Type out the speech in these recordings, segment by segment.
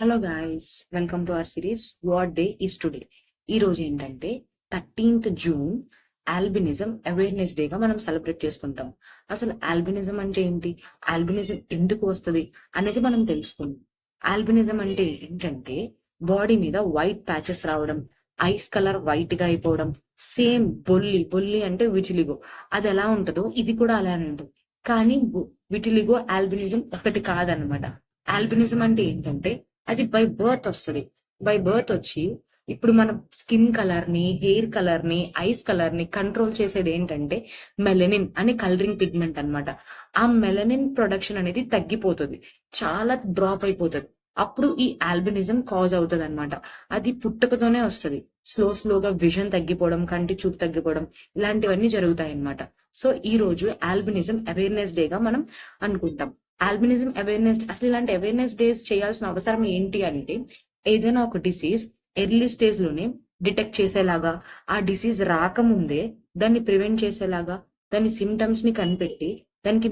Hello guys, welcome to our series what day is today. ఈ రోజు ఏంటంటే 13th June albinism awareness డేగా మనం సెలబ్రేట్ చేసుకుంటాం. అసలు ఆల్బినిజం అంటే ఏంటి, ఆల్బినిజం ఎందుకు వస్తుంది అనేది మనం తెలుసుకుందాం. ఆల్బినిజం అంటే ఏంటంటే బాడీ మీద వైట్ ప్యాచెస్ రావడం, ఐస్ కలర్ వైట్ గా అయిపోవడం, సేమ్ బొల్లి బొల్లి అంటే విటిలిగో, అది ఎలా ఉంటుందో ఇది కూడా అలానే ఉంటుంది. కానీ విటిలిగో ఆల్బినిజం ఒకటి కాదనమాట. ఆల్బినిజం అంటే ఏంటంటే అది బై బర్త్ వస్తుంది. బై బర్త్ వచ్చి ఇప్పుడు మన స్కిన్ కలర్ ని, హెయిర్ కలర్ ని, ఐస్ కలర్ ని కంట్రోల్ చేసేది ఏంటంటే మెలనిన్ అనే కలరింగ్ పిగ్మెంట్ అన్నమాట. ఆ మెలనిన్ ప్రొడక్షన్ అనేది తగ్గిపోతుంది, చాలా డ్రాప్ అయిపోతుంది. అప్పుడు ఈ ఆల్బినిజం కాజ్ అవుతుంది అనమాట. అది పుట్టుకతోనే వస్తుంది. స్లోగా విజన్ తగ్గిపోవడం, కంటి చూపు తగ్గిపోవడం, ఇలాంటివన్నీ జరుగుతాయి అన్నమాట. సో ఈ రోజు ఆల్బినిజం అవేర్నెస్ డేగా మనం అనుకుంటాం. ఆల్బినిజం అవేర్నెస్, అసలు ఇలాంటి అవేర్నెస్ డేస్ చేయాల్సిన అవసరం ఏంటి అంటే, ఏదైనా ఒక డిసీజ్ ఎర్లీ స్టేజ్ లోనే డిటెక్ట్ చేసేలాగా, ఆ డిసీజ్ రాకముందే దాన్ని ప్రివెంట్ చేసేలాగా, దాని సిమ్టమ్స్ ని కనిపెట్టి దానికి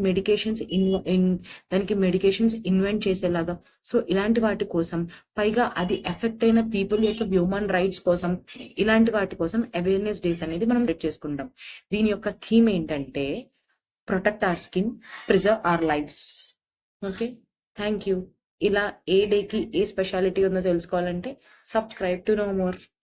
మెడికేషన్స్ ఇన్వెంట్ చేసేలాగా. సో ఇలాంటి వాటి కోసం, పైగా అది ఎఫెక్ట్ అయిన పీపుల్ యొక్క హ్యూమన్ రైట్స్ కోసం, ఇలాంటి వాటి కోసం అవేర్నెస్ డేస్ అనేది మనం సెట్ చేసుకుంటాం. దీని యొక్క థీమ్ ఏంటంటే protect our skin, preserve our lives. Okay, thank you. ఇలా ఏ డేకి ఏ స్పెషాలిటీ ఉందో తెలుసుకోవాలంటే సబ్స్క్రైబ్ టు నో మోర్.